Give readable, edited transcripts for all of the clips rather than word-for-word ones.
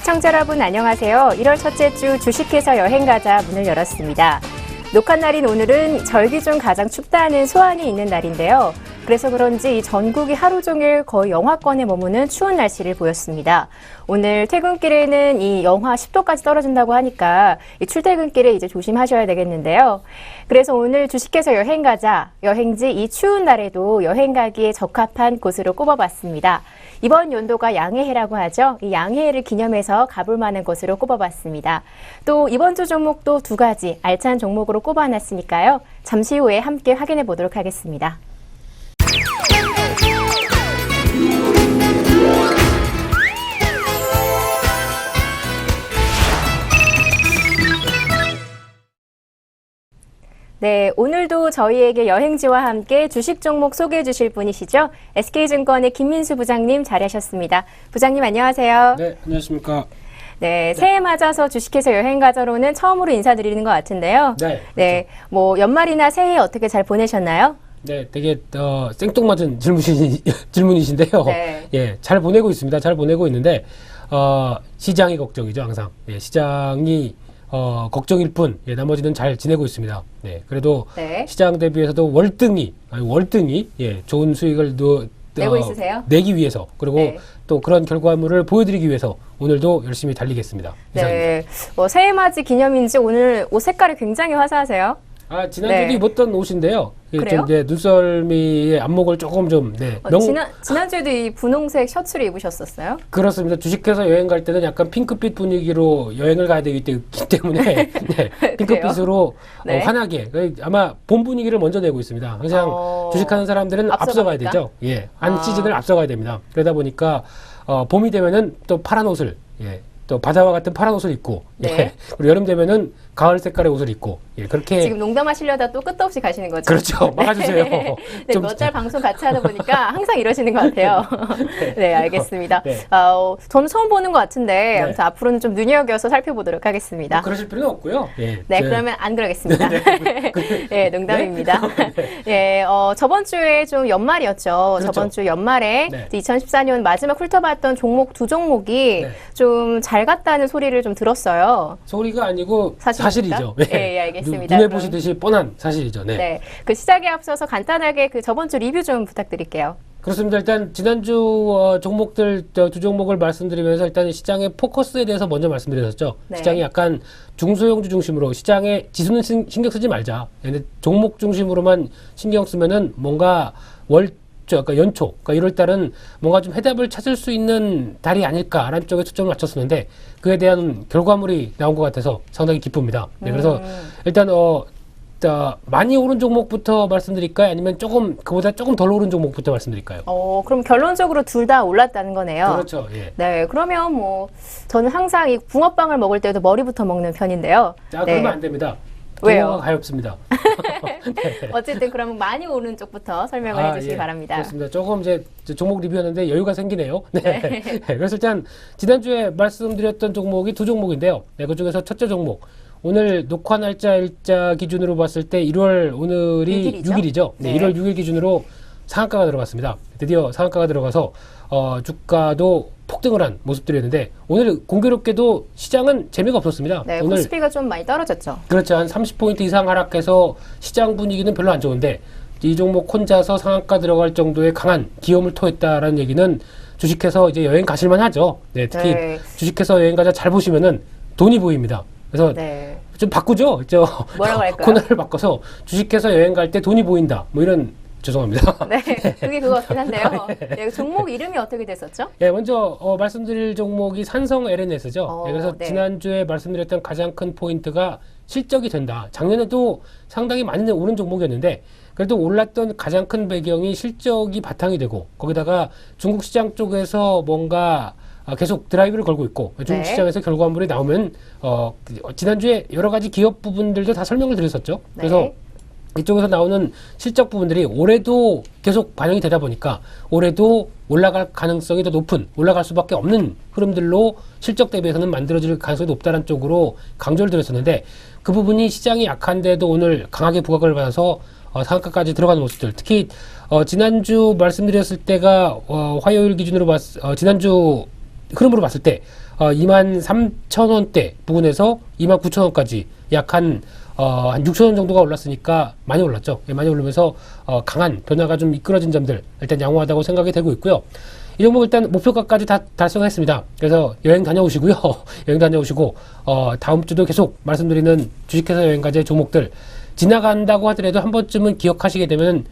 시청자 여러분 안녕하세요. 1월 첫째 주 주식회사 여행가자 문을 열었습니다. 녹화 날인 오늘은 절기 중 가장 춥다는 소환이 있는 날인데요. 그래서 그런지 전국이 하루 종일 거의 영하권에 머무는 추운 날씨를 보였습니다. 오늘 퇴근길에는 이 영하 10도까지 떨어진다고 하니까 이 출퇴근길에 이제 조심하셔야 되겠는데요. 그래서 오늘 주식회사 여행가자, 여행지 이 추운 날에도 여행 가기에 적합한 곳으로 꼽아봤습니다. 이번 연도가 양해해라고 하죠. 이 양해해를 기념해서 가볼 만한 곳으로 꼽아봤습니다. 또 이번 주 종목도 두 가지 알찬 종목으로 꼽아놨으니까요. 잠시 후에 함께 확인해 보도록 하겠습니다. 네, 오늘도 저희에게 여행지와 함께 주식 종목 소개해 주실 분이시죠. SK증권의 김민수 부장님 자리하셨습니다. 부장님 안녕하세요. 네, 안녕하십니까. 네, 새해 맞아서 주식회사 여행가자로는 처음으로 인사드리는 것 같은데요. 네. 네, 뭐 연말이나 새해 어떻게 잘 보내셨나요? 네, 되게 생뚱맞은 질문이신데요. 네. 예, 잘 보내고 있습니다. 잘 보내고 있는데 시장이 걱정이죠, 항상. 예, 시장이 걱정일 뿐, 예, 나머지는 잘 지내고 있습니다. 네, 그래도 네. 시장 대비해서도 월등히, 예, 좋은 수익을 내고 있으세요? 내기 위해서, 그리고 네. 또 그런 결과물을 보여드리기 위해서 오늘도 열심히 달리겠습니다. 이상입니다. 네, 새해 맞이 기념인지 오늘 옷 색깔이 굉장히 화사하세요. 지난주에도 네. 입었던 옷인데요. 그래요? 좀 이제 눈썰미의 안목을 조금 좀, 네. 지난주에도 이 분홍색 셔츠를 입으셨었어요? 그렇습니다. 주식회사 여행 갈 때는 약간 핑크빛 분위기로 여행을 가야 되기 때문에, 네. 핑크빛으로 네. 환하게. 아마 봄 분위기를 먼저 내고 있습니다. 항상 주식하는 사람들은 앞서가야 되죠. 예. 한 시즌을 앞서가야 됩니다. 그러다 보니까, 봄이 되면은 또 파란 옷을, 예. 또 바다와 같은 파란 옷을 입고, 네. 예. 그리고 여름 되면은 가을 색깔의 옷을 입고, 예. 그렇게. 지금 농담하시려다 또 끝도 없이 가시는 거죠? 그렇죠. 막아주세요. 네, 몇 달 방송 같이 하다 보니까 항상 이러시는 것 같아요. 네, 알겠습니다. 네. 저는 처음 보는 것 같은데 네. 아무튼 앞으로는 좀 눈여겨서 살펴보도록 하겠습니다. 그러실 필요는 없고요. 예. 네, 그러면 안 그러겠습니다. 네, 농담입니다. 네? 네, 저번 주에 좀 연말이었죠. 그렇죠. 저번 주 연말에 네. 2014년 마지막 훑어봤던 종목 두 종목이 네. 좀 잘 갔다는 소리를 좀 들었어요. 소리가 아니고 사실입니까? 사실이죠. 예, 알겠습니다. 눈에 그럼. 보시듯이 뻔한 사실이죠. 네. 네, 그 시작에 앞서서 간단하게 그 저번 주 리뷰 좀 부탁드릴게요. 그렇습니다. 일단 지난주 종목들 두 종목을 말씀드리면서 일단 시장의 포커스에 대해서 먼저 말씀드렸었죠. 네. 시장이 약간 중소형주 중심으로 시장에 지수는 신경 쓰지 말자. 근데 종목 중심으로만 신경 쓰면은 뭔가 그러니까 연초, 그러니까 1월 달은 뭔가 좀 해답을 찾을 수 있는 달이 아닐까라는 쪽에 초점을 맞췄었는데 그에 대한 결과물이 나온 것 같아서 상당히 기쁩니다. 네, 그래서 일단 많이 오른 종목부터 말씀드릴까요? 아니면 그보다 조금 덜 오른 종목부터 말씀드릴까요? 그럼 결론적으로 둘 다 올랐다는 거네요. 그렇죠. 예. 네, 그러면 저는 항상 이 붕어빵을 먹을 때도 머리부터 먹는 편인데요. 그러면 안 됩니다. 왜요? 붕어가 가엾습니다. 네. 어쨌든 그러면 많이 오른 쪽부터 설명을 해주시기 예. 바랍니다. 그렇습니다. 조금 이제 종목 리뷰였는데 여유가 생기네요. 네. 네. 그래서 일단 지난주에 말씀드렸던 종목이 두 종목인데요. 네, 그중에서 첫째 종목. 오늘 녹화 일자 기준으로 봤을 때 오늘이 6일이죠. 네, 네. 1월 6일 기준으로 상한가가 들어갔습니다. 드디어 상한가가 들어가서 주가도 폭등을 한 모습들이었는데 오늘 공교롭게도 시장은 재미가 없었습니다. 네, 오늘 코스피가 좀 많이 떨어졌죠. 그렇죠. 한 30포인트 이상 하락해서 시장 분위기는 별로 안 좋은데 이 종목 혼자서 상한가 들어갈 정도의 강한 기염을 토했다라는 얘기는 주식해서 이제 여행 가실만 하죠. 네, 특히 네. 주식해서 여행 가자 잘 보시면은 돈이 보입니다. 그래서 네. 좀 바꾸죠. 뭐라고 할까요? 코너를 바꿔서 주식해서 여행 갈 때 돈이 보인다. 뭐 이런 죄송합니다. 네, 그게 그거 같긴 한데요. 네, 종목 이름이 어떻게 됐었죠? 예, 먼저 말씀드릴 종목이 산성 LNS죠. 그래서 네. 지난주에 말씀드렸던 가장 큰 포인트가 실적이 된다. 작년에도 상당히 많이 오른 종목이었는데 그래도 올랐던 가장 큰 배경이 실적이 바탕이 되고 거기다가 중국 시장 쪽에서 뭔가 계속 드라이브를 걸고 있고 중국 네. 시장에서 결과물이 나오면 지난주에 여러 가지 기업 부분들도 다 설명을 드렸었죠. 그래서 네. 이쪽에서 나오는 실적 부분들이 올해도 계속 반영이 되다 보니까 올해도 올라갈 가능성이 더 높은 올라갈 수밖에 없는 흐름들로 실적 대비해서는 만들어질 가능성이 높다는 쪽으로 강조를 드렸었는데 그 부분이 시장이 약한데도 오늘 강하게 부각을 받아서 상한가까지 들어가는 모습들 특히 지난주 말씀드렸을 때가 화요일 기준으로 지난주 흐름으로 봤을 때 23,000원대 부근에서 29,000원까지 약 한 6,000원 정도가 올랐으니까 많이 올랐죠. 예, 많이 오르면서 강한 변화가 좀 이끌어진 점들 일단 양호하다고 생각이 되고 있고요. 이 종목 일단 목표가까지 다 달성했습니다. 그래서 여행 다녀오시고요. 여행 다녀오시고 다음 주도 계속 말씀드리는 주식회사 여행가제 종목들 지나간다고 하더라도 한 번쯤은 기억하시게 되면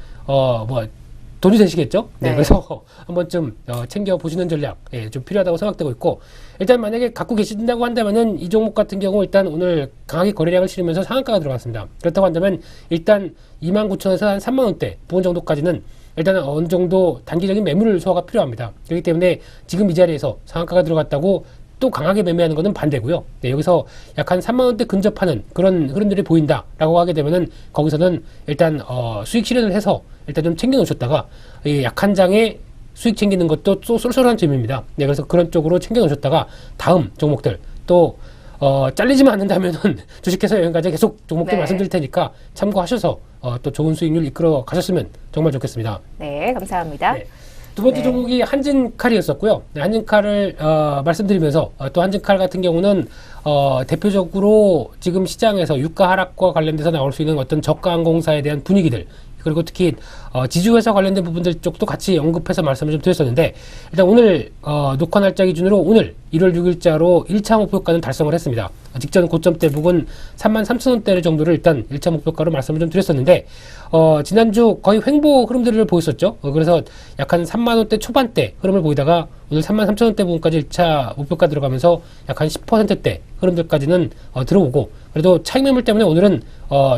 돈이 되시겠죠? 네, 네. 그래서 한 번쯤 챙겨 보시는 전략 좀 필요하다고 생각되고 있고 일단 만약에 갖고 계신다고 한다면은 이 종목 같은 경우 일단 오늘 강하게 거래량을 치르면서 상한가가 들어갔습니다. 그렇다고 한다면 일단 29,000원에서 한 3만원대 부분 정도까지는 일단 어느 정도 단기적인 매물 소화가 필요합니다. 그렇기 때문에 지금 이 자리에서 상한가가 들어갔다고 또 강하게 매매하는 것은 반대고요. 네, 여기서 약 한 3만원대 근접하는 그런 흐름들이 보인다라고 하게 되면은 거기서는 일단 수익 실현을 해서 일단 좀 챙겨 놓으셨다가 이 약한 장에 수익 챙기는 것도 또 쏠쏠한 재미입니다. 네, 그래서 그런 쪽으로 챙겨 놓으셨다가 다음 종목들 또 잘리지만 않는다면은 주식회사 여행가제 계속 종목들 네. 말씀드릴 테니까 참고하셔서 또 좋은 수익률 이끌어 가셨으면 정말 좋겠습니다. 네, 감사합니다. 네. 두 번째 네. 종목이 한진칼이었었고요. 네, 한진칼을 말씀드리면서 또 한진칼 같은 경우는 대표적으로 지금 시장에서 유가 하락과 관련돼서 나올 수 있는 어떤 저가 항공사에 대한 분위기들 그리고 특히 지주회사 관련된 부분들 쪽도 같이 언급해서 말씀을 좀 드렸었는데 일단 오늘 녹화 날짜 기준으로 오늘 1월 6일자로 1차 목표가는 달성을 했습니다. 직전 고점대 부근 33,000원대 정도를 일단 1차 목표가로 말씀을 좀 드렸었는데 지난주 거의 횡보 흐름들을 보였었죠. 그래서 약 한 3만원대 초반대 흐름을 보이다가 오늘 33,000원대 부분까지 1차 목표가 들어가면서 약 한 10%대 흐름들까지는 들어오고 그래도 차익 매물 때문에 오늘은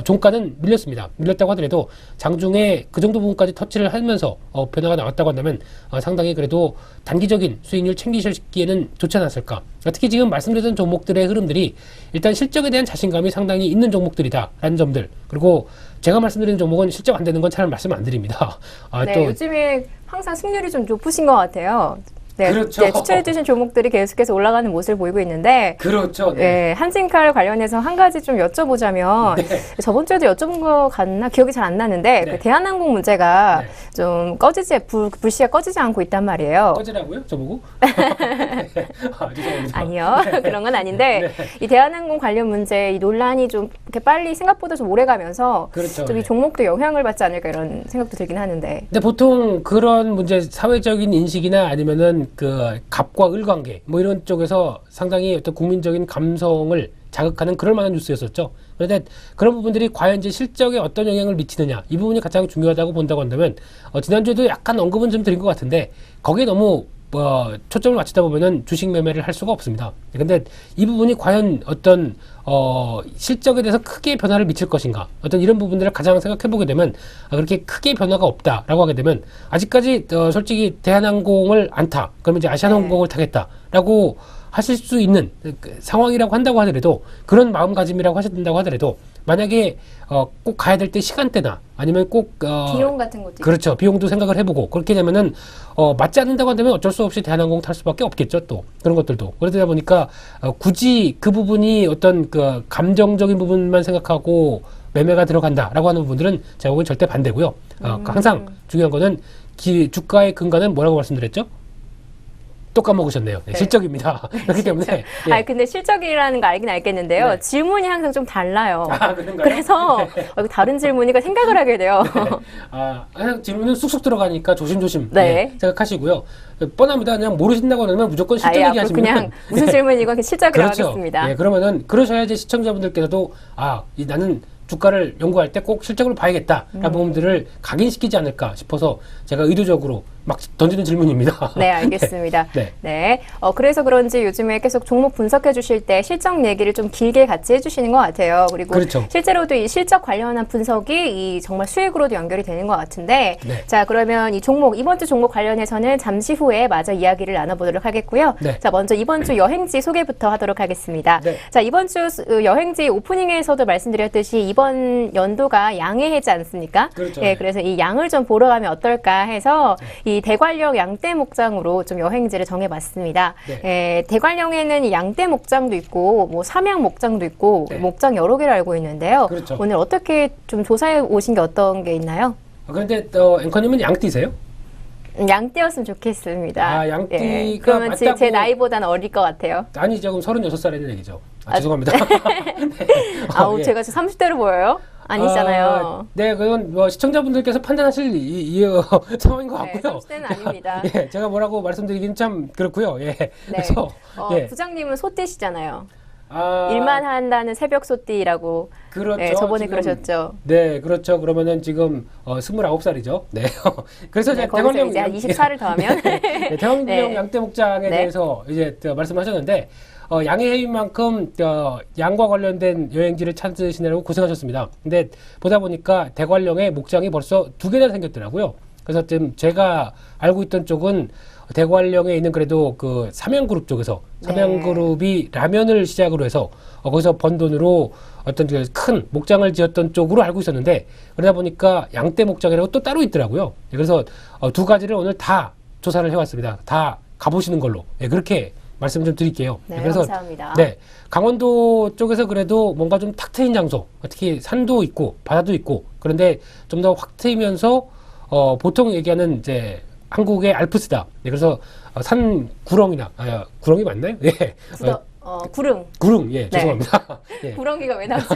종가는 밀렸습니다. 밀렸다고 하더라도 장중에 그 정도 부분까지 터치를 하면서 변화가 나왔다고 한다면 상당히 그래도 단기적인 수익률 챙기시기에는 좋지 않았을까. 특히 지금 말씀드렸던 종목들의 흐름들이 일단 실적에 대한 자신감이 상당히 있는 종목들이다라는 점들 그리고 제가 말씀드리는 종목은 실적 안 되는 건 잘 말씀 안 드립니다. 네, 또 요즘에 항상 승률이 좀 높으신 것 같아요. 네, 그렇죠. 네, 추천해주신 종목들이 계속해서 올라가는 모습을 보이고 있는데, 그렇죠. 네, 한진칼 관련해서 한 가지 좀 여쭤보자면, 네. 저번 주에도 여쭤본 것 같나 기억이 잘 안 나는데, 네. 그 대한항공 문제가 네. 좀 불씨가 꺼지지 않고 있단 말이에요. 꺼지라고요? 저보고? 죄송합니다. 아니요, 그런 건 아닌데, 이 대한항공 관련 문제, 이 논란이 좀 이렇게 빨리 생각보다 좀 오래 가면서, 그렇죠. 좀 이 네. 종목도 영향을 받지 않을까 이런 생각도 들긴 하는데. 근데 보통 그런 문제 사회적인 인식이나 아니면은 그 갑과 을 관계 뭐 이런 쪽에서 상당히 어떤 국민적인 감성을 자극하는 그럴 만한 뉴스였었죠. 그런데 그런 부분들이 과연 이제 실적에 어떤 영향을 미치느냐 이 부분이 가장 중요하다고 본다고 한다면 지난주에도 약간 언급은 좀 드린 것 같은데 거기에 너무 초점을 맞추다 보면은 주식 매매를 할 수가 없습니다. 근데 이 부분이 과연 어떤 실적에 대해서 크게 변화를 미칠 것인가 어떤 이런 부분들을 가장 생각해 보게 되면 그렇게 크게 변화가 없다라고 하게 되면 아직까지 솔직히 대한항공을 안 타 그러면 이제 아시아나항공을 타겠다라고 하실 수 있는 상황이라고 한다고 하더라도 그런 마음가짐이라고 하신다고 하더라도 만약에 꼭 가야 될 때 시간대나 아니면 꼭 비용 같은 것도 그렇죠. 비용도 생각을 해보고 그렇게 되면은 맞지 않는다고 한다면 어쩔 수 없이 대한항공 탈 수밖에 없겠죠. 또 그런 것들도 그러다 보니까 굳이 그 부분이 어떤 그 감정적인 부분만 생각하고 매매가 들어간다라고 하는 부분들은 제가 보기엔 절대 반대고요. 항상 중요한 거는 주가의 근간은 뭐라고 말씀드렸죠? 또 까먹으셨네요. 네, 네. 실적입니다. 그렇기 때문에 예. 근데 실적이라는 거 알긴 알겠는데요. 네. 질문이 항상 좀 달라요. 그런가요? 그래서 다른 질문이가 생각을 하게 돼요. 그냥 질문은 쑥쑥 들어가니까 조심조심 네. 생각하시고요. 뻔합니다. 그냥 모르신다고 하면 무조건 실적 앞으로 얘기하시면 그냥 무슨 질문이고 실적이라고 그렇죠. 하겠습니다. 예, 그러면은 그러셔야지 시청자분들께서도 나는 주가를 연구할 때 꼭 실적을 봐야겠다라는 부분들을 각인시키지 않을까 싶어서 제가 의도적으로 막 던지는 질문입니다. 네, 알겠습니다. 네. 네. 그래서 그런지 요즘에 계속 종목 분석해 주실 때 실적 얘기를 좀 길게 같이 해주시는 것 같아요. 그리고 그렇죠. 실제로도 이 실적 관련한 분석이 이 정말 수익으로도 연결이 되는 것 같은데, 네. 자, 그러면 이 종목, 이번 주 종목 관련해서는 잠시 후에 마저 이야기를 나눠보도록 하겠고요. 네. 자, 먼저 이번 주 여행지 소개부터 하도록 하겠습니다. 네. 자, 이번 주 여행지 오프닝에서도 말씀드렸듯이 이번 연도가 양의 해지 않습니까? 그렇죠. 예, 그래서 이 양을 좀 보러 가면 어떨까 해서 이 대관령 양떼 목장으로 좀 여행지를 정해봤습니다. 네. 예, 대관령에는 이 양떼 목장도 있고 뭐 삼양 목장도 있고 네. 목장 여러 개를 알고 있는데요. 그렇죠. 오늘 어떻게 좀 조사해 오신 게 어떤 게 있나요? 그런데 앵커님은 양띠세요? 양떼였으면 좋겠습니다. 아, 양띠가 예, 그러면 제 맞다고- 나이보다는 어릴 것 같아요. 아니 지금 36살이라는 얘기죠. 아, 죄송합니다. 네. 아우, 예. 제가 지금 30대로 보여요? 아니잖아요. 네, 그건 뭐 시청자분들께서 판단하실 상황인 것 네, 같고요. 30대는 아닙니다. 예, 제가 뭐라고 말씀드리긴 참 그렇고요. 예. 그래서 예. 부장님은 소띠시잖아요. 아, 일만 한다는 새벽 소띠라고 그렇죠. 네, 저번에 지금, 그러셨죠. 네, 그렇죠. 그러면은 지금 29살이죠. 네. 그래서 네, 제가 거기서 대관령 이제 한 24를 더하면 네, 대관령 네. 양떼 목장에 네. 대해서 이제 말씀하셨는데 양의 해인 만큼 양과 관련된 여행지를 찾으시느라고 고생하셨습니다. 근데 보다 보니까 대관령에 목장이 벌써 2개나 생겼더라고요. 그래서 지금 제가 알고 있던 쪽은 대관령에 있는 그래도 그 삼양그룹 쪽에서 네. 삼양그룹이 라면을 시작으로 해서 거기서 번 돈으로 어떤 그 큰 목장을 지었던 쪽으로 알고 있었는데 그러다 보니까 양떼 목장이라고 또 따로 있더라고요. 그래서 두 가지를 오늘 다 조사를 해왔습니다. 다 가보시는 걸로 그렇게 말씀 좀 드릴게요. 네, 그래서 감사합니다. 네, 강원도 쪽에서 그래도 뭔가 좀 탁 트인 장소, 특히 산도 있고 바다도 있고 그런데 좀 더 확 트이면서 보통 얘기하는 이제 한국의 알프스다. 네, 그래서 산 구렁이나 구렁이 맞나요? 예, 구릉. 구릉, 예, 네. 죄송합니다. 예. 구렁이가 왜 나오죠?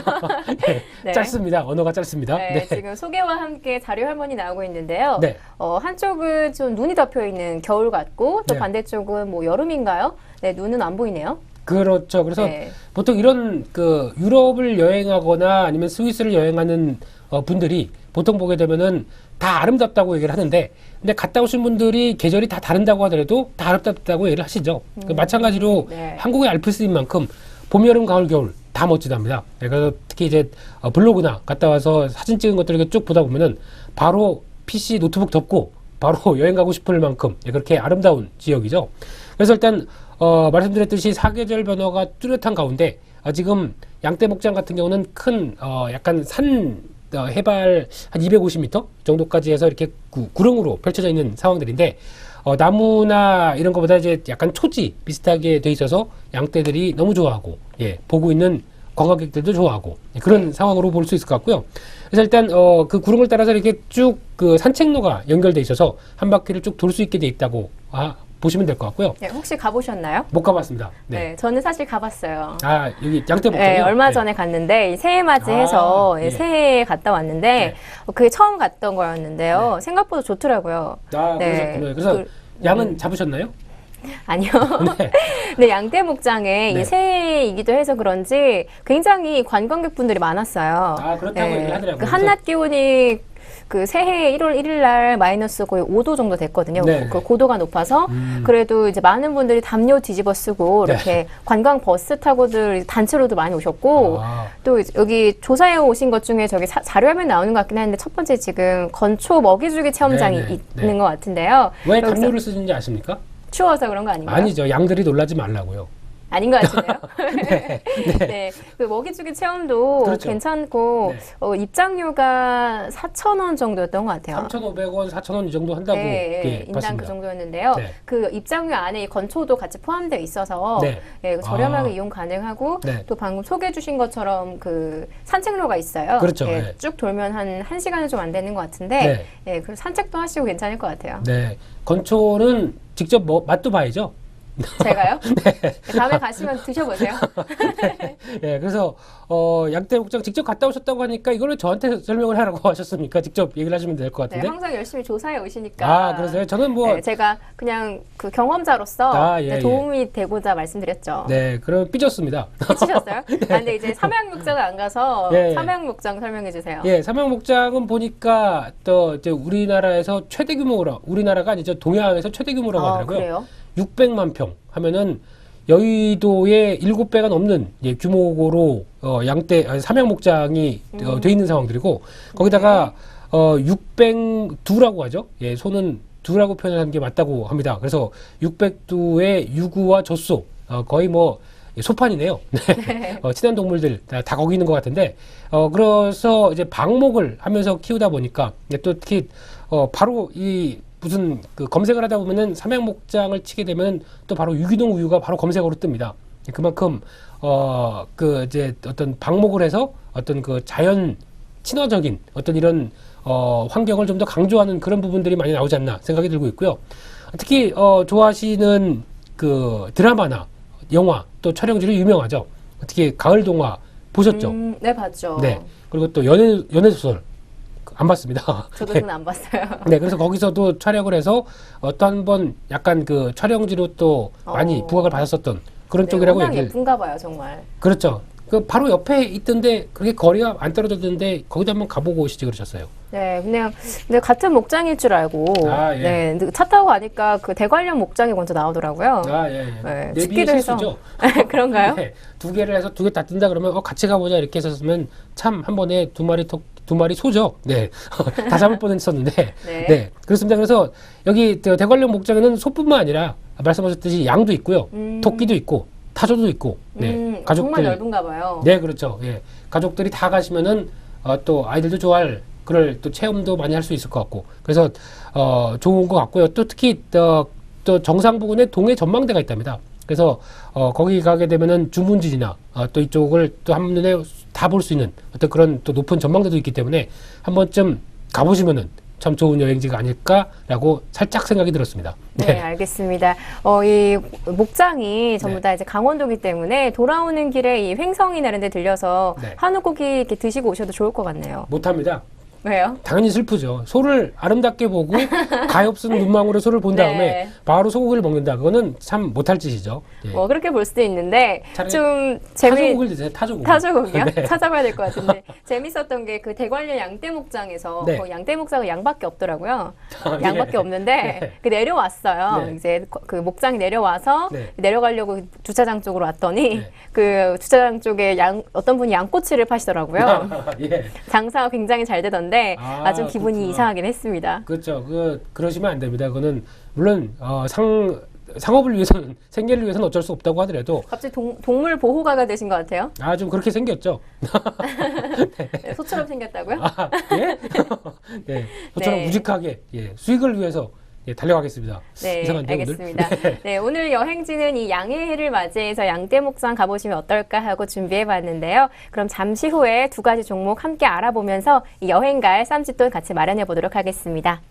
네, 네. 짧습니다. 언어가 짧습니다. 네, 네. 지금 소개와 함께 자료 화면이 나오고 있는데요. 네. 한쪽은 좀 눈이 덮여 있는 겨울 같고 또 네. 반대쪽은 뭐 여름인가요? 네, 눈은 안 보이네요. 그렇죠. 그래서 네. 보통 이런 그 유럽을 여행하거나 아니면 스위스를 여행하는 분들이 보통 보게 되면은 다 아름답다고 얘기를 하는데 근데 갔다 오신 분들이 계절이 다 다른다고 하더라도 다 아름답다고 얘기를 하시죠. 마찬가지로 네. 한국의 알프스인 만큼 봄, 여름, 가을, 겨울 다 멋지답니다. 그래서 특히 이제 블로그나 갔다 와서 사진 찍은 것들 이렇게 쭉 보다 보면은 바로 PC 노트북 덮고 바로 여행 가고 싶을 만큼 그렇게 아름다운 지역이죠. 그래서 일단 말씀드렸듯이 사계절 변화가 뚜렷한 가운데 지금 양떼 목장 같은 경우는 큰 약간 산 해발 한 250m 정도까지 해서 이렇게 구릉으로 펼쳐져 있는 상황들인데 나무나 이런 것보다 이제 약간 초지 비슷하게 돼 있어서 양떼들이 너무 좋아하고 보고 있는 관광객들도 좋아하고 그런 상황으로 볼 수 있을 것 같고요. 그래서 일단 그 구릉을 따라서 이렇게 쭉 그 산책로가 연결돼 있어서 한 바퀴를 쭉 돌 수 있게 돼 있다고 보시면 될 것 같고요. 네, 혹시 가보셨나요? 못 가봤습니다. 네. 저는 사실 가봤어요. 여기 양떼 목장이요? 네, 얼마 전에 갔는데 새해 맞이해서 예. 새해에 갔다 왔는데 네. 그게 처음 갔던 거였는데요. 생각보다 좋더라고요. 네. 그러셨군요. 그래서 양은 잡으셨나요? 아니요. 네. 네, 양떼 목장에 네. 이 새해이기도 해서 그런지 굉장히 관광객분들이 많았어요. 그렇다고 얘기를 하더라고요. 그 한낮 기온이 그 새해 1월 1일 날 마이너스 거의 5도 정도 됐거든요. 네. 그 고도가 높아서 그래도 이제 많은 분들이 담요 뒤집어 쓰고 네. 이렇게 관광 버스 타고들 단체로도 많이 오셨고 또 이제 여기 조사해 오신 것 중에 저기 자료화면 나오는 것 같긴 한데 첫 번째 지금 건초 먹이주기 체험장이 네, 네, 있는 네. 것 같은데요. 왜 여기서 담요를 쓰는지 아십니까? 추워서 그런 거 아닌가요? 아니죠. 양들이 놀라지 말라고요. 아닌 것 같은데요. 네. 그 먹이주기 체험도 그렇죠. 괜찮고 네. 입장료가 4,000원 정도였던 것 같아요. 3,500원, 4,000원 이 정도 한다고 인당 봤습니다. 그 정도였는데요. 네. 그 입장료 안에 이 건초도 같이 포함되어 있어서 네. 저렴하게 이용 가능하고 네. 또 방금 소개해 주신 것처럼 그 산책로가 있어요. 그렇죠. 네. 쭉 돌면 한 1시간은 좀 안 되는 것 같은데 그 산책도 하시고 괜찮을 것 같아요. 네. 건초는 직접 맛도 봐야죠. 제가요? 다음에 가시면 드셔보세요. 네, 그래서 양떼 목장 직접 갔다 오셨다고 하니까 이걸 왜 저한테 설명을 하라고 하셨습니까? 직접 얘기를 하시면 될 것 네, 같은데. 항상 열심히 조사해 오시니까. 그러세요? 저는 뭐 제가 그냥 그 경험자로서 도움이 되고자 말씀드렸죠. 네, 그럼 삐졌습니다. 삐치셨어요? 근데 이제 삼양목장은 안 가서 삼양목장 설명해 주세요. 예, 삼양목장은 보니까 또 이제 우리나라에서 최대 규모로 우리나라가 아니죠 동해안에서 최대 규모라고 하더라고요. 그래요? 600만 평 하면은 여의도의 7배가 넘는 규모로 삼양목장이 돼 있는 상황들이고 거기다가 600두라고 하죠. 예, 소는 두라고 표현하는 게 맞다고 합니다. 그래서 600두의 유구와 젖소 거의 뭐 소판이네요. 네. 친한 동물들 다 거기 있는 것 같은데 그래서 이제 방목을 하면서 키우다 보니까 또 특히 바로 이 무슨 그 검색을 하다 보면은 삼양목장을 치게 되면 또 바로 유기농 우유가 바로 검색어로 뜹니다. 그만큼 그 이제 어떤 방목을 해서 어떤 그 자연 친화적인 어떤 이런 환경을 좀 더 강조하는 그런 부분들이 많이 나오지 않나 생각이 들고 있고요. 특히 좋아하시는 그 드라마나 영화 또 촬영지로 유명하죠. 특히 가을 동화 보셨죠? 네, 봤죠. 네. 그리고 또 연애 소설 안 봤습니다. 저도 그건 안 봤어요. 네, 그래서 거기서도 촬영을 해서 또 한 번 약간 그 촬영지로 또 많이 부각을 받았었던 그런 네, 쪽이라고 워낙 얘기를. 예쁜가 봐요, 정말. 그렇죠. 그 바로 옆에 있던데 그게 거리가 안 떨어졌는데 거기도 한번 가보고 오시지 그러셨어요. 네, 그냥 근데 같은 목장일 줄 알고 아, 예. 네, 근데 차 타고 가니까 그 대관령 목장이 먼저 나오더라고요. 아, 예, 예. 네, 내비의 찍기도 해서. 실수죠. 그런가요? 네, 두 개를 해서 두 개 다 뜬다 그러면 같이 가보자 이렇게 했었으면 참 한 번에 두 마리 소죠. 네, 다 잡을 뻔했었는데. 네. 네, 그렇습니다. 그래서 여기 대관령 목장에는 소뿐만 아니라 말씀하셨듯이 양도 있고요, 토끼도 있고 타조도 있고, 네, 정말 넓은가 봐요. 네, 그렇죠. 예, 가족들이 다 가시면은 또 아이들도 좋아할 그럴 또 체험도 많이 할 수 있을 것 같고, 그래서 좋은 것 같고요. 또 특히 또 정상 부근에 동해 전망대가 있답니다. 그래서 거기 가게 되면은 주문진이나 또 이쪽을 또 한눈에 다 볼 수 있는 어떤 그런 또 높은 전망대도 있기 때문에 한 번쯤 가보시면은 참 좋은 여행지가 아닐까라고 살짝 생각이 들었습니다. 네, 알겠습니다. 이 목장이 전부 네. 다 이제 강원도기 때문에 돌아오는 길에 이 횡성이나 이런 데 들려서 네. 한우고기 이렇게 드시고 오셔도 좋을 것 같네요. 못합니다. 왜요? 당연히 슬프죠. 소를 아름답게 보고 가엾은 눈망울의 소를 본 다음에 네. 바로 소고기를 먹는다. 그거는 참 못할 짓이죠. 예. 뭐 그렇게 볼 수도 있는데 차라리 좀 타조고기를 드세요. 타조고기. 타조고기요? 네. 찾아봐야 될 것 같은데 재밌었던 게 그 대관령 양떼목장에서 네. 양떼목장은 양밖에 없더라고요. 아, 양밖에 예. 없는데 네. 그 내려왔어요. 네. 이제 그 목장이 내려와서 네. 내려가려고 주차장 쪽으로 왔더니 네. 그 주차장 쪽에 어떤 분이 양꼬치를 파시더라고요. 예. 장사가 굉장히 잘 되던데 아, 좀 기분이 그렇구나. 이상하긴 했습니다. 그렇죠. 그러시면 안 됩니다. 그거는 물론 상업을 위해서는 생계를 위해서는 어쩔 수 없다고 하더라도 갑자기 동물 보호가가 되신 것 같아요. 좀 그렇게 생겼죠. 네, 소처럼 생겼다고요? 예? 네. 저처럼 네. 무직하게 수익을 위해서 달려가겠습니다. 네, 이상한데, 알겠습니다. 오늘? 네, 오늘 여행지는 이 양해해를 맞이해서 양떼목장 가보시면 어떨까 하고 준비해봤는데요. 그럼 잠시 후에 두 가지 종목 함께 알아보면서 이 여행 갈 쌈짓돈 같이 마련해 보도록 하겠습니다.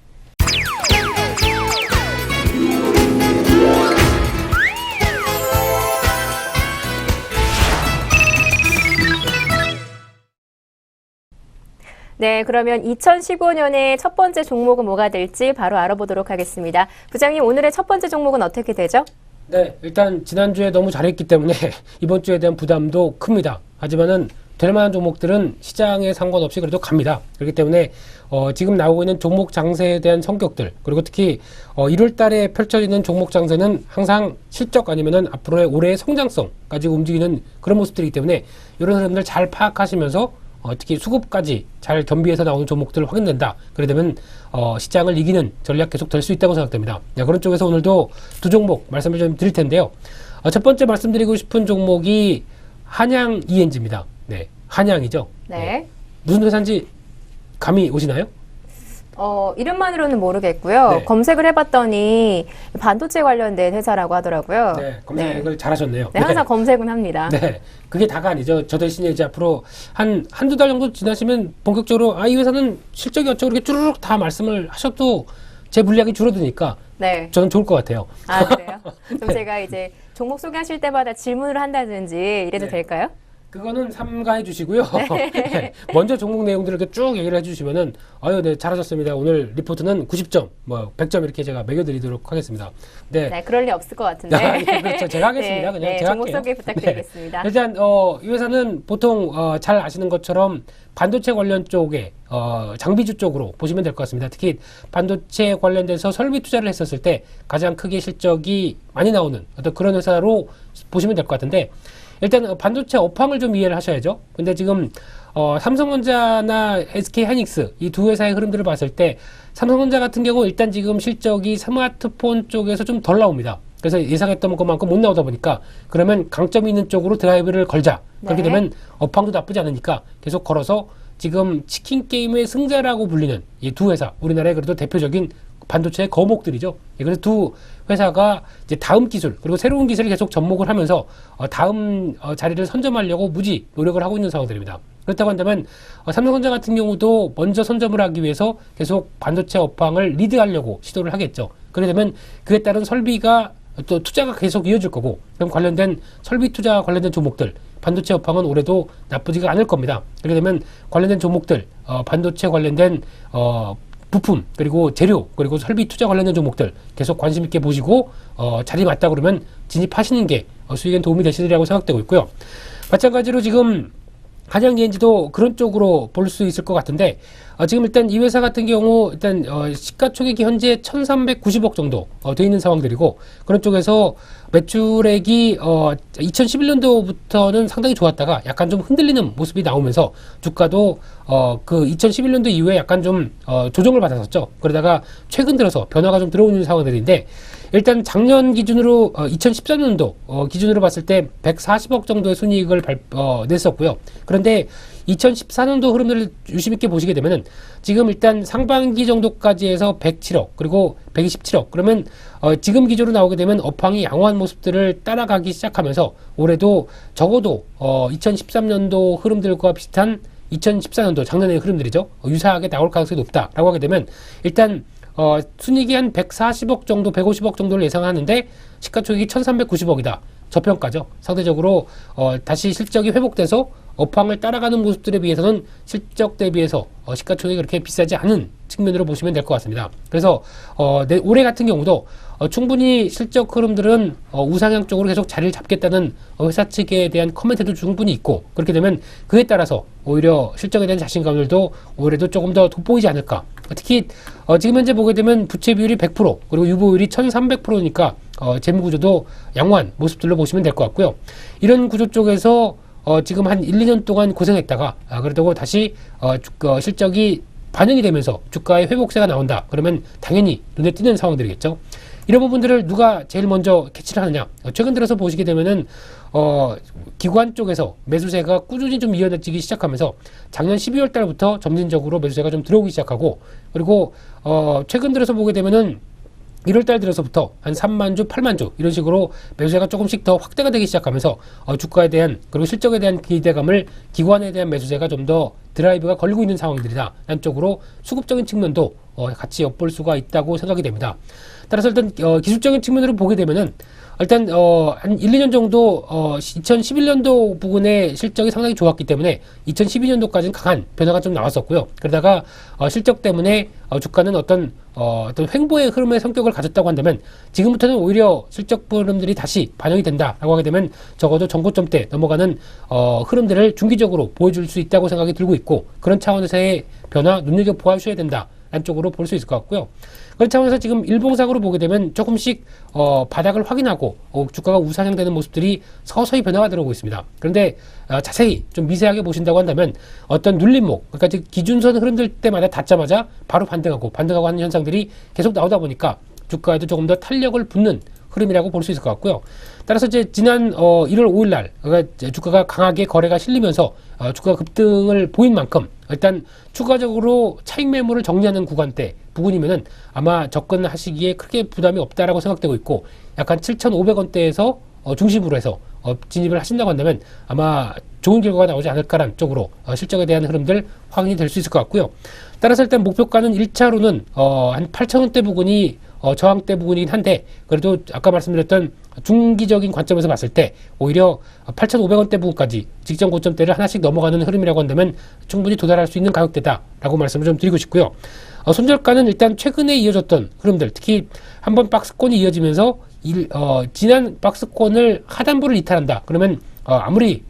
네, 그러면 2015년의 첫 번째 종목은 뭐가 될지 바로 알아보도록 하겠습니다. 부장님, 오늘의 첫 번째 종목은 어떻게 되죠? 네, 일단 지난주에 너무 잘했기 때문에 이번 주에 대한 부담도 큽니다. 하지만은 될 만한 종목들은 시장에 상관없이 그래도 갑니다. 그렇기 때문에 지금 나오고 있는 종목 장세에 대한 성격들, 그리고 특히 1월 달에 펼쳐지는 종목 장세는 항상 실적 아니면은 앞으로의 올해의 성장성 가지고 움직이는 그런 모습들이기 때문에 이런 사람들 잘 파악하시면서 특히 수급까지 잘 겸비해서 나오는 종목들을 확인된다. 그래 되면 시장을 이기는 전략 계속 될 수 있다고 생각됩니다. 그런 쪽에서 오늘도 두 종목 말씀을 좀 드릴 텐데요. 첫 번째 말씀드리고 싶은 종목이 한양 ENG입니다. 네, 한양이죠. 네. 무슨 회사인지 감이 오시나요? 이름만으로는 모르겠고요. 네. 검색을 해봤더니 반도체 관련된 회사라고 하더라고요. 네, 검색을 잘하셨네요. 네, 항상 검색은 합니다. 네, 그게 다가 아니죠. 저 대신에 이제 앞으로 한두 달 정도 지나시면 본격적으로 이 회사는 실적이 어쩌고 이렇게 쭈르륵 다 말씀을 하셔도 제 물량이 줄어드니까 네. 저는 좋을 것 같아요. 아, 그래요? 그럼 제가 이제 종목 소개하실 때마다 질문을 한다든지 이래도 네. 될까요? 그거는 삼가해 주시고요. 네. 먼저 종목 내용들을 이렇게 쭉 얘기를 해주시면은 네, 잘하셨습니다. 오늘 리포트는 90점, 100점 이렇게 제가 매겨드리도록 하겠습니다. 네. 네, 그럴 리 없을 것 같은데. 그렇죠. 제가 하겠습니다. 네, 그냥 네, 제가 종목 할게요. 소개 부탁드리겠습니다. 네. 일단 이 회사는 보통 잘 아시는 것처럼 반도체 관련 쪽에 장비주 쪽으로 보시면 될 것 같습니다. 특히 반도체 관련돼서 설비 투자를 했었을 때 가장 크게 실적이 많이 나오는 어떤 그런 회사로 보시면 될 것 같은데, 일단 반도체 업황을 좀 이해를 하셔야죠. 근데 지금 삼성전자나 SK하이닉스 이 두 회사의 흐름들을 봤을 때 삼성전자 같은 경우 일단 지금 실적이 스마트폰 쪽에서 좀 덜 나옵니다. 그래서 예상했던 것만큼 못 나오다 보니까 그러면 강점이 있는 쪽으로 드라이브를 걸자. 그렇게 네. 되면 업황도 나쁘지 않으니까 계속 걸어서 지금 치킨 게임의 승자라고 불리는 이 두 회사, 우리나라의 그래도 대표적인 반도체의 거목들이죠. 그래서 두 회사가 이제 다음 기술 그리고 새로운 기술을 계속 접목을 하면서 다음 자리를 선점하려고 무지 노력을 하고 있는 상황들입니다. 그렇다고 한다면 삼성전자 같은 경우도 먼저 선점을 하기 위해서 계속 반도체 업황을 리드하려고 시도를 하겠죠. 그러게 되면 그에 따른 설비가 또 투자가 계속 이어질 거고, 그럼 관련된 설비 투자 관련된 종목들, 반도체 업황은 올해도 나쁘지가 않을 겁니다. 그렇게 되면 관련된 종목들, 반도체 관련된 부품, 그리고 재료, 그리고 설비 투자 관련된 종목들 계속 관심 있게 보시고 자리 맞다 그러면 진입하시는 게 수익에 도움이 되시리라고 생각되고 있고요. 마찬가지로 지금 한양 ENG도 그런 쪽으로 볼 수 있을 것 같은데, 지금 일단 이 회사 같은 경우 일단 시가총액이 현재 1,390억 정도 돼 있는 상황들이고, 그런 쪽에서 매출액이 2011년도부터는 상당히 좋았다가 약간 좀 흔들리는 모습이 나오면서 주가도 그 2011년도 이후에 약간 좀 조정을 받았었죠. 그러다가 최근 들어서 변화가 좀 들어오는 상황들인데, 일단 작년 기준으로 2013년도 기준으로 봤을 때 140억 정도의 순이익을 냈었고요. 그런데 2014년도 흐름을 유심 있게 보시게 되면은 지금 일단 상반기 정도까지 해서 107억 그리고 127억, 그러면 지금 기조로 나오게 되면 업황이 양호한 모습들을 따라가기 시작하면서 올해도 적어도 2013년도 흐름들과 비슷한 2014년도 작년의 흐름들이죠. 유사하게 나올 가능성이 높다라고 하게 되면 일단 순이익이 한 140억 정도, 150억 정도를 예상하는데 시가총액이 1,390억이다. 저평가죠. 상대적으로 다시 실적이 회복돼서 업황을 따라가는 모습들에 비해서는 실적 대비해서 시가총액이 그렇게 비싸지 않은 측면으로 보시면 될 것 같습니다. 그래서 올해 같은 경우도 충분히 실적 흐름들은 우상향 쪽으로 계속 자리를 잡겠다는 회사 측에 대한 코멘트도 충분히 있고, 그렇게 되면 그에 따라서 오히려 실적에 대한 자신감들도 올해도 조금 더 돋보이지 않을까. 특히 지금 현재 보게 되면 부채 비율이 100% 그리고 유보율이 1300%니까 재무 구조도 양호한 모습들로 보시면 될 것 같고요. 이런 구조 쪽에서 지금 한 1, 2년 동안 고생했다가 그러다고 다시 실적이 반영이 되면서 주가의 회복세가 나온다. 그러면 당연히 눈에 띄는 상황들이겠죠. 이런 부분들을 누가 제일 먼저 캐치를 하느냐. 최근 들어서 보시게 되면은 기관 쪽에서 매수세가 꾸준히 좀 이어지기 시작하면서 작년 12월 달부터 점진적으로 매수세가 좀 들어오기 시작하고, 그리고 최근 들어서 보게 되면은 1월 달 들어서부터 한 3만 주, 8만 주 이런 식으로 매수세가 조금씩 더 확대가 되기 시작하면서 주가에 대한 그리고 실적에 대한 기대감을 기관에 대한 매수세가 좀 더 드라이브가 걸리고 있는 상황들이다. 한 쪽으로 수급적인 측면도 같이 엿볼 수가 있다고 생각이 됩니다. 따라서 일단 기술적인 측면으로 보게 되면은 일단 한 1, 2년 정도 2011년도 부분의 실적이 상당히 좋았기 때문에 2012년도까지는 강한 변화가 좀 나왔었고요. 그러다가 실적 때문에 주가는 어떤 횡보의 흐름의 성격을 가졌다고 한다면 지금부터는 오히려 실적 흐름들이 다시 반영이 된다라고 하게 되면 적어도 전고점대 넘어가는 흐름들을 중기적으로 보여줄 수 있다고 생각이 들고 있고, 그런 차원에서의 변화 눈여겨보아주셔야 된다. 안쪽으로 볼 수 있을 것 같고요. 그런 차원에서 지금 일봉상으로 보게 되면 조금씩 바닥을 확인하고 주가가 우상향되는 모습들이 서서히 변화가 들어오고 있습니다. 그런데 자세히 좀 미세하게 보신다고 한다면 어떤 눌림목, 그러니까 기준선 흐름들 때마다 닿자마자 바로 반등하고 하는 현상들이 계속 나오다 보니까 주가에도 조금 더 탄력을 붙는 흐름이라고 볼 수 있을 것 같고요. 따라서 이제 지난 1월 5일 날 그러니까 주가가 강하게 거래가 실리면서 주가 급등을 보인 만큼 일단 추가적으로 차익 매물을 정리하는 구간대 부분이면은 아마 접근하시기에 크게 부담이 없다라고 생각되고 있고, 약간 7,500원대에서 중심으로 해서 진입을 하신다고 한다면 아마 좋은 결과가 나오지 않을까라는 쪽으로 실적에 대한 흐름들 확인이 될 수 있을 것 같고요. 따라서 일단 목표가는 1차로는 한 8,000원대 부분이 저항대 부분이긴 한데, 그래도 아까 말씀드렸던 중기적인 관점에서 봤을 때 오히려 8,500원대 부분까지 직전 고점대를 하나씩 넘어가는 흐름이라고 한다면 충분히 도달할 수 있는 가격대다라고 말씀을 좀 드리고 싶고요. 손절가는 일단 최근에 이어졌던 흐름들, 특히 한번 박스권이 이어지면서 지난 박스권을 하단부를 이탈한다. 그러면 아무리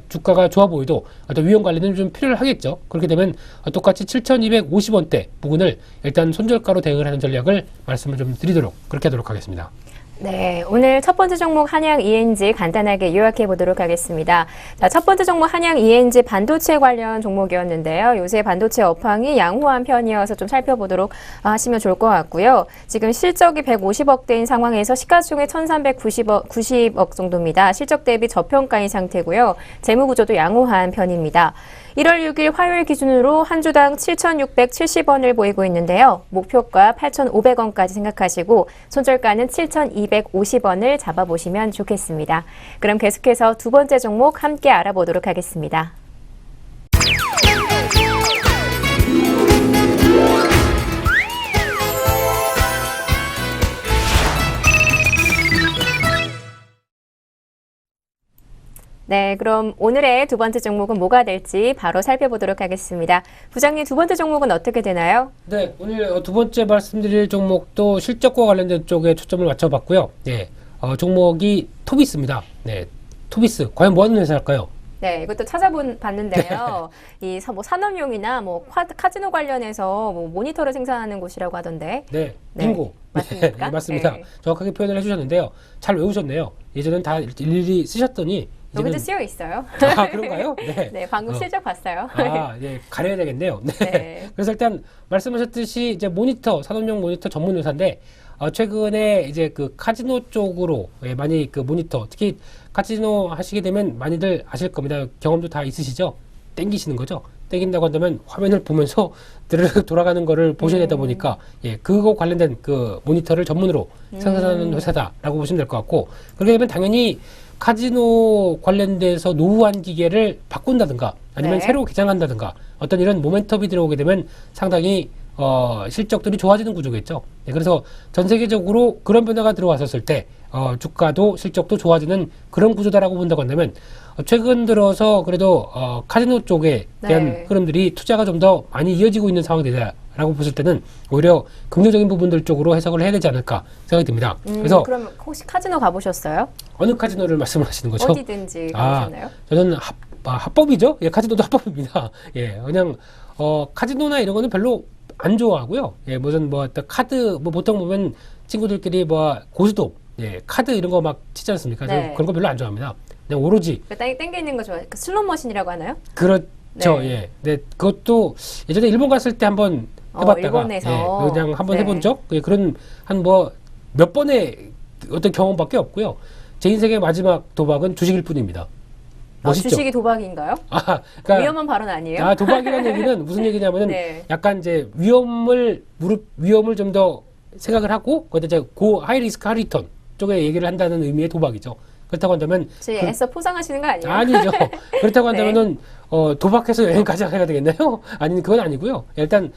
주가가 좋아 보여도 어떤 위험 관리는 좀 필요를 하겠죠. 그렇게 되면 똑같이 7,250원대 부분을 일단 손절가로 대응을 하는 전략을 말씀을 좀 드리도록 그렇게 하도록 하겠습니다. 네, 오늘 첫 번째 종목 한양 ENG 간단하게 요약해 보도록 하겠습니다. 자, 첫 번째 종목 한양 ENG 반도체 관련 종목이었는데요. 요새 반도체 업황이 양호한 편이어서 좀 살펴보도록 하시면 좋을 것 같고요. 지금 실적이 150억대인 상황에서 시가총액 1,390억 정도입니다. 실적 대비 저평가인 상태고요. 재무 구조도 양호한 편입니다. 1월 6일 화요일 기준으로 한 주당 7,670원을 보이고 있는데요. 목표가 8,500원까지 생각하시고 손절가는 7,250원을 잡아보시면 좋겠습니다. 그럼 계속해서 두 번째 종목 함께 알아보도록 하겠습니다. 네, 그럼 오늘의 두 번째 종목은 뭐가 될지 바로 살펴보도록 하겠습니다. 부장님, 두 번째 종목은 어떻게 되나요? 네, 오늘 두 번째 말씀드릴 종목도 실적과 관련된 쪽에 초점을 맞춰봤고요. 네, 종목이 토비스입니다. 네, 토비스 과연 뭐 하는 회사일까요? 네, 이것도 찾아봤는데요. 이 뭐 산업용이나 뭐 카지노 관련해서 뭐 모니터를 생산하는 곳이라고 하던데. 네, 네, 빙고. 맞습니까? 네, 맞습니다. 네. 정확하게 표현을 해주셨는데요. 잘 외우셨네요. 예전엔 다 일일이 쓰셨더니 여기도 이제는 쓰여 있어요. 아, 그런가요? 네. 네, 방금 실적 봤어요. 아, 예, 가려야 되겠네요. 네. 네. 그래서 일단 말씀하셨듯이 이제 모니터, 산업용 모니터 전문 회사인데 최근에 이제 그 카지노 쪽으로 많이 그 모니터, 특히 카지노 하시게 되면 많이들 아실 겁니다. 경험도 다 있으시죠? 땡기시는 거죠? 땡긴다고 한다면 화면을 보면서 드르륵 돌아가는 거를 보셔야 되다 보니까 예, 그거 관련된 그 모니터를 전문으로 생산하는 회사다라고 보시면 될 것 같고, 그렇게 되면 당연히 카지노 관련돼서 노후한 기계를 바꾼다든가 아니면 네. 새로 개장한다든가 어떤 이런 모멘텀이 들어오게 되면 상당히 실적들이 좋아지는 구조겠죠. 네, 그래서 전 세계적으로 그런 변화가 들어왔었을 때 주가도 실적도 좋아지는 그런 구조다라고 본다고 한다면 최근 들어서 그래도 카지노 쪽에 대한 네. 흐름들이 투자가 좀 더 많이 이어지고 있는 상황이다라고 보실 때는 오히려 긍정적인 부분들 쪽으로 해석을 해야 되지 않을까 생각이 듭니다. 그래서 그럼 혹시 카지노 가보셨어요? 어느 카지노를 말씀을 하시는 거죠? 어디든지 가보셨나요? 저는 합법이죠. 예, 카지노도 합법입니다. 예, 그냥 카지노나 이런 거는 별로 안 좋아하고요. 예, 무슨 뭐 카드 뭐 보통 보면 친구들끼리 뭐 고수도 예, 카드 이런 거 막 치지 않습니까? 네. 저는 그런 거 별로 안 좋아합니다. 그냥 오로지 땡겨 있는 거 좋아해요. 그 슬롯 머신이라고 하나요? 그렇죠. 네. 예. 네, 그것도 예전에 일본 갔을 때 한번 해봤다가 일본에서. 예, 그냥 한번 네. 해본 적 예, 그런 한 뭐 몇 번의 어떤 경험밖에 없고요. 제 인생의 마지막 도박은 주식일 뿐입니다. 멋있죠? 주식이 도박인가요? 그러니까 위험한 발언 아니에요? 도박이라는 얘기는 무슨 얘기냐면은 네. 약간 이제 위험을 좀 더 생각을 하고 거기다 이제 하이 리스크 하이 리턴 쪽에 얘기를 한다는 의미의 도박이죠. 그렇다고 한다면 지금 애써 포장하시는 거 아니에요? 아니죠. 그렇다고 네. 한다면은 도박해서 여행까지 해야 되겠나요? 아니 그건 아니고요. 일단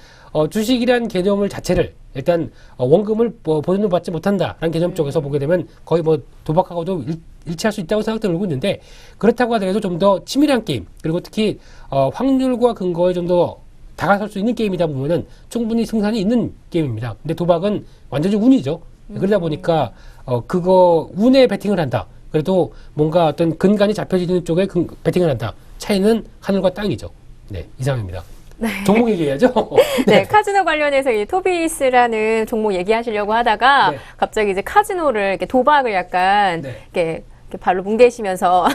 주식이란 개념을 자체를 일단 원금을 보존을 받지 못한다라는 개념 쪽에서 보게 되면 거의 뭐 도박하고도 일치할 수 있다고 생각들고 있는데, 그렇다고 하더라도 좀 더 치밀한 게임, 그리고 특히 확률과 근거에 좀 더 다가설 수 있는 게임이다 보면은 충분히 승산이 있는 게임입니다. 근데 도박은 완전히 운이죠. 그러다 보니까 그거 운에 베팅을 한다. 그래도 뭔가 어떤 근간이 잡혀지는 쪽에 베팅을 한다. 차이는 하늘과 땅이죠. 네, 이상입니다. 종목 얘기해야죠. 네, 카지노 관련해서 이 토비스라는 종목 얘기하시려고 하다가 네. 갑자기 이제 카지노를 이렇게 도박을 약간 네. 이렇게 발로 뭉개시면서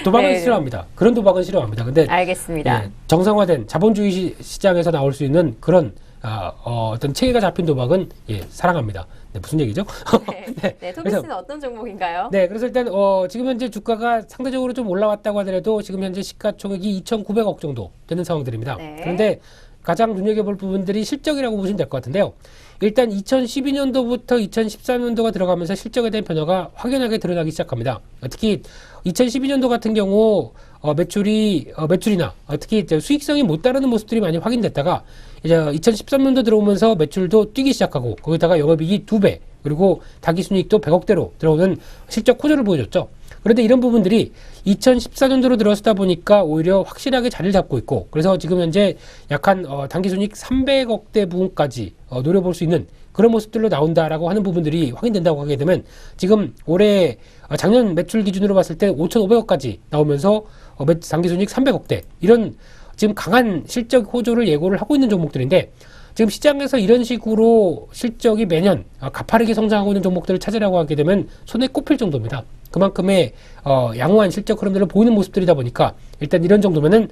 도박은 네. 싫어합니다. 그런 도박은 싫어합니다. 근데 알겠습니다. 예, 정상화된 자본주의 시장에서 나올 수 있는 그런 어떤 체계가 잡힌 도박은 사랑합니다. 네, 무슨 얘기죠? 네, 토비스는 어떤 종목인가요? 네, 그래서 일단 지금 현재 주가가 상대적으로 좀 올라왔다고 하더라도 지금 현재 시가총액이 2,900억 정도 되는 상황들입니다. 네. 그런데 가장 눈여겨볼 부분들이 실적이라고 보시면 될 것 같은데요. 일단 2012년도부터 2013년도가 들어가면서 실적에 대한 변화가 확연하게 드러나기 시작합니다. 특히 2012년도 같은 경우 매출이나 특히 이제 수익성이 못 따르는 모습들이 많이 확인됐다가 이제 2013년도 들어오면서 매출도 뛰기 시작하고 거기다가 영업이익이 2배, 그리고 당기순이익도 100억대로 들어오는 실적 호조를 보여줬죠. 그런데 이런 부분들이 2014년도로 들어서다 보니까 오히려 확실하게 자리를 잡고 있고, 그래서 지금 현재 약한 당기순이익 300억대 부분까지 노려볼 수 있는 그런 모습들로 나온다라고 하는 부분들이 확인된다고 하게 되면 지금 올해 작년 매출 기준으로 봤을 때 5,500억까지 나오면서 당기순이익 300억대, 이런 지금 강한 실적 호조를 예고를 하고 있는 종목들인데, 지금 시장에서 이런 식으로 실적이 매년 가파르게 성장하고 있는 종목들을 찾으라고 하게 되면 손에 꼽힐 정도입니다. 그만큼의 양호한 실적 흐름들을 보이는 모습들이다 보니까 일단 이런 정도면은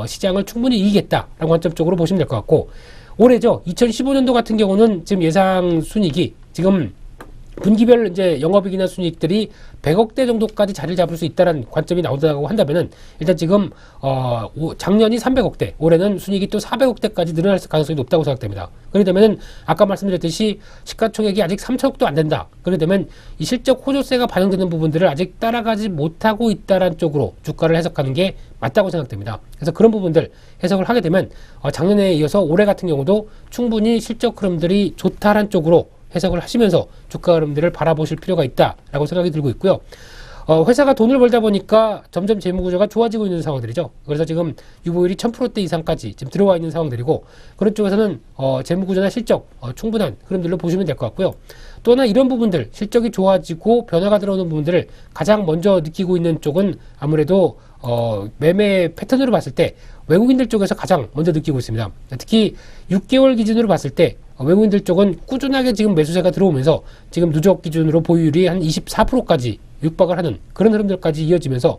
시장을 충분히 이기겠다라고 관점적으로 보시면 될 것 같고, 올해죠. 2015년도 같은 경우는 지금 예상 순이익이 지금 분기별 이제 영업이익이나 순이익들이 100억대 정도까지 자리를 잡을 수 있다는 관점이 나온다고 한다면은 일단 지금 작년이 300억대, 올해는 순이익이 또 400억대까지 늘어날 가능성이 높다고 생각됩니다. 그렇게 되면은 아까 말씀드렸듯이 시가총액이 아직 3천억도 안 된다. 그렇게 되면 이 실적 호조세가 반영되는 부분들을 아직 따라가지 못하고 있다는 쪽으로 주가를 해석하는 게 맞다고 생각됩니다. 그래서 그런 부분들 해석을 하게 되면 작년에 이어서 올해 같은 경우도 충분히 실적 흐름들이 좋다란 쪽으로 해석을 하시면서 주가 흐름들을 바라보실 필요가 있다라고 생각이 들고 있고요. 회사가 돈을 벌다 보니까 점점 재무구조가 좋아지고 있는 상황들이죠. 그래서 지금 유보율이 1000%대 이상까지 지금 들어와 있는 상황들이고, 그런 쪽에서는 재무구조나 실적 충분한 흐름들로 보시면 될 것 같고요. 또 하나 이런 부분들, 실적이 좋아지고 변화가 들어오는 부분들을 가장 먼저 느끼고 있는 쪽은 아무래도 매매 패턴으로 봤을 때 외국인들 쪽에서 가장 먼저 느끼고 있습니다. 특히 6개월 기준으로 봤을 때 외국인들 쪽은 꾸준하게 지금 매수세가 들어오면서 지금 누적 기준으로 보유율이 한 24%까지 육박을 하는 그런 흐름들까지 이어지면서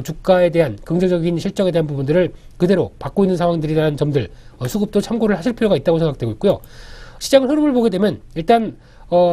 주가에 대한 긍정적인 실적에 대한 부분들을 그대로 받고 있는 상황들이라는 점들 수급도 참고를 하실 필요가 있다고 생각되고 있고요. 시장 흐름을 보게 되면 일단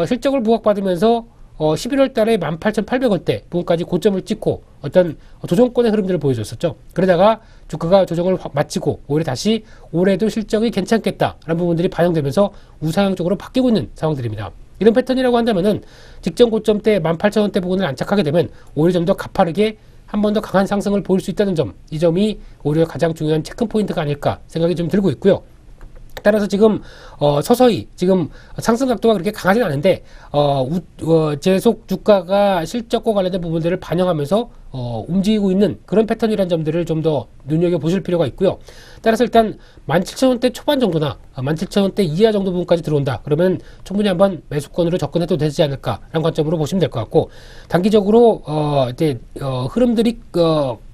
실적을 부각받으면서 11월 달에 18,800원대 부분까지 고점을 찍고 어떤 조정권의 흐름들을 보여줬었죠. 그러다가 주가가 조정을 마치고 오히려 다시 올해도 실적이 괜찮겠다라는 부분들이 반영되면서 우상향적으로 바뀌고 있는 상황들입니다. 이런 패턴이라고 한다면은 직전 고점대 18,000원대 부분을 안착하게 되면 오히려 좀 더 가파르게 한 번 더 강한 상승을 보일 수 있다는 점, 이 점이 오히려 가장 중요한 체크 포인트가 아닐까 생각이 좀 들고 있고요. 따라서 지금 서서히 지금 상승 각도가 그렇게 강하진 않은데 계속 주가가 실적과 관련된 부분들을 반영하면서 움직이고 있는 그런 패턴이라는 점들을 좀 더 눈여겨보실 필요가 있고요. 따라서 일단 17,000원대 초반 정도나 17,000원대 이하 정도 부분까지 들어온다. 그러면 충분히 한번 매수권으로 접근해도 되지 않을까라는 관점으로 보시면 될 것 같고, 단기적으로 이제 흐름들이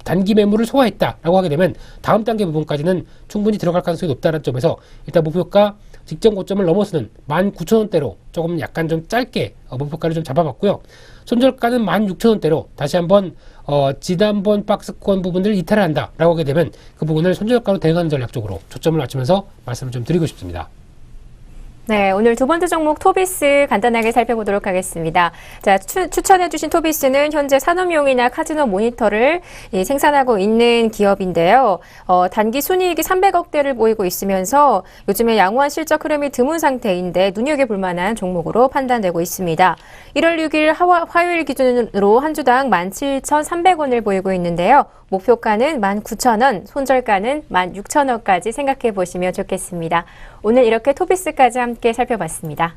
단기 매물을 소화했다라고 하게 되면 다음 단계 부분까지는 충분히 들어갈 가능성이 높다는 점에서 일단 목표가 직전 고점을 넘어서는 19,000원대로 조금 약간 좀 짧게 목표가를 좀 잡아봤고요. 손절가는 16,000원대로 다시 한번 지난번 박스권 부분들을 이탈을 한다라고 하게 되면 그 부분을 손절가로 대응하는 전략 쪽으로 초점을 맞추면서 말씀을 좀 드리고 싶습니다. 네, 오늘 두 번째 종목 토비스 간단하게 살펴보도록 하겠습니다. 자, 추천해주신 토비스는 현재 산업용이나 카지노 모니터를 생산하고 있는 기업인데요. 단기 순이익이 300억대를 보이고 있으면서 요즘에 양호한 실적 흐름이 드문 상태인데 눈여겨볼 만한 종목으로 판단되고 있습니다. 1월 6일 화요일 기준으로 한 주당 17,300원을 보이고 있는데요. 목표가는 19,000원, 손절가는 16,000원까지 생각해 보시면 좋겠습니다. 오늘 이렇게 토비스까지 함께 살펴봤습니다.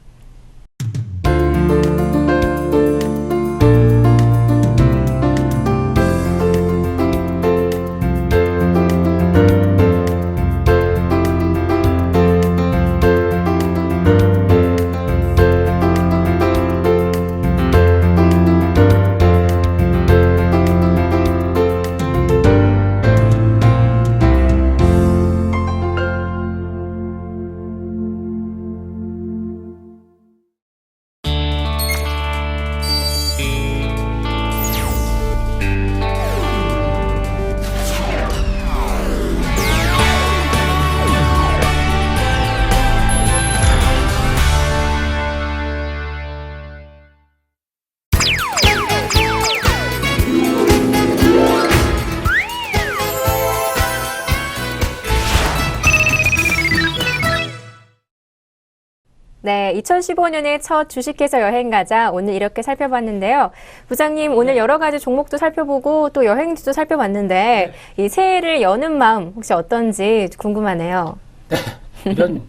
네, 2015년에 첫 주식회사 여행가자 오늘 이렇게 살펴봤는데요. 부장님, 오늘 여러 가지 종목도 살펴보고 또 여행지도 살펴봤는데 이 새해를 여는 마음 혹시 어떤지 궁금하네요. 네, 이런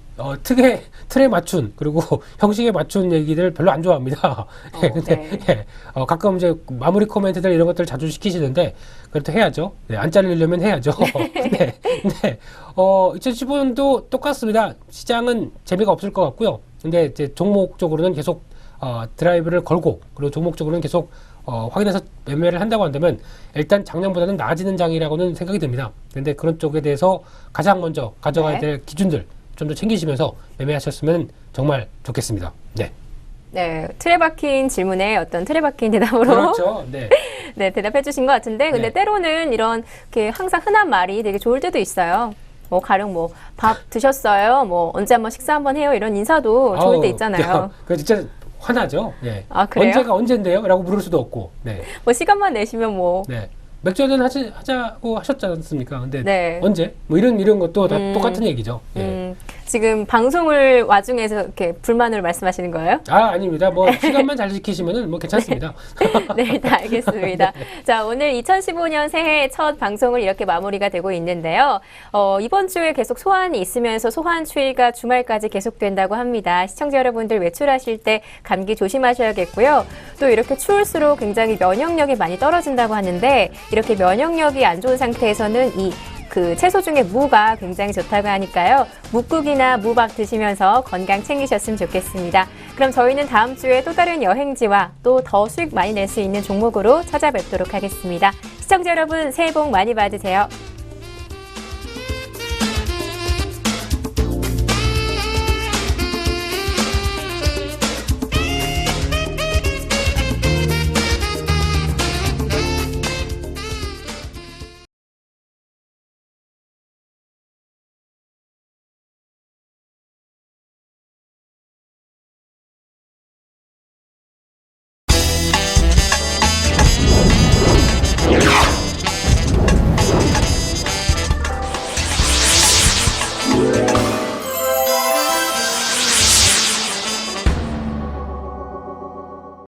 틀에 맞춘 그리고 형식에 맞춘 얘기들 별로 안 좋아합니다. 네, 근데 네. 가끔 이제 마무리 코멘트들 이런 것들 자주 시키시는데 그래도 해야죠. 네, 안 잘리려면 해야죠. 네, 2015년도 똑같습니다. 시장은 재미가 없을 것 같고요. 근데 이제 종목적으로는 계속 드라이브를 걸고 그리고 종목적으로는 계속 확인해서 매매를 한다고 한다면 일단 작년보다는 나아지는 장이라고는 생각이 듭니다. 근데 그런 쪽에 대해서 가장 먼저 가져가야 될 기준들 좀 더 챙기시면서 매매하셨으면 정말 좋겠습니다. 네. 네, 틀에 박힌 질문에 어떤 틀에 박힌 대답으로 그렇죠. 네. 네, 대답해 주신 것 같은데 근데 네. 때로는 이런 이렇게 항상 흔한 말이 되게 좋을 때도 있어요. 뭐 가령 뭐 밥 드셨어요? 뭐 언제 한번 식사 한번 해요? 이런 인사도 좋을 때 있잖아요. 그 진짜 화나죠. 네. 아, 그래요? 언제가 언젠데요? 라고 물을 수도 없고. 네. 뭐 시간만 내시면 뭐 네. 맥주 한잔 하자고 하셨지 않습니까? 근데 네. 언제? 뭐 이런 것도 다 똑같은 얘기죠. 예. 지금 방송을 와중에서 이렇게 불만을 말씀하시는 거예요? 아닙니다. 뭐 시간만 잘 지키시면은 뭐 괜찮습니다. 네, 일단 알겠습니다. 자, 오늘 2015년 새해 첫 방송을 이렇게 마무리가 되고 있는데요. 이번 주에 계속 소환이 있으면서 소환 추위가 주말까지 계속된다고 합니다. 시청자 여러분들 외출하실 때 감기 조심하셔야겠고요. 또 이렇게 추울수록 굉장히 면역력이 많이 떨어진다고 하는데 이렇게 면역력이 안 좋은 상태에서는 그 채소 중에 무가 굉장히 좋다고 하니까요. 묵국이나 무밥 드시면서 건강 챙기셨으면 좋겠습니다. 그럼 저희는 다음 주에 또 다른 여행지와 또 더 수익 많이 낼 수 있는 종목으로 찾아뵙도록 하겠습니다. 시청자 여러분 새해 복 많이 받으세요.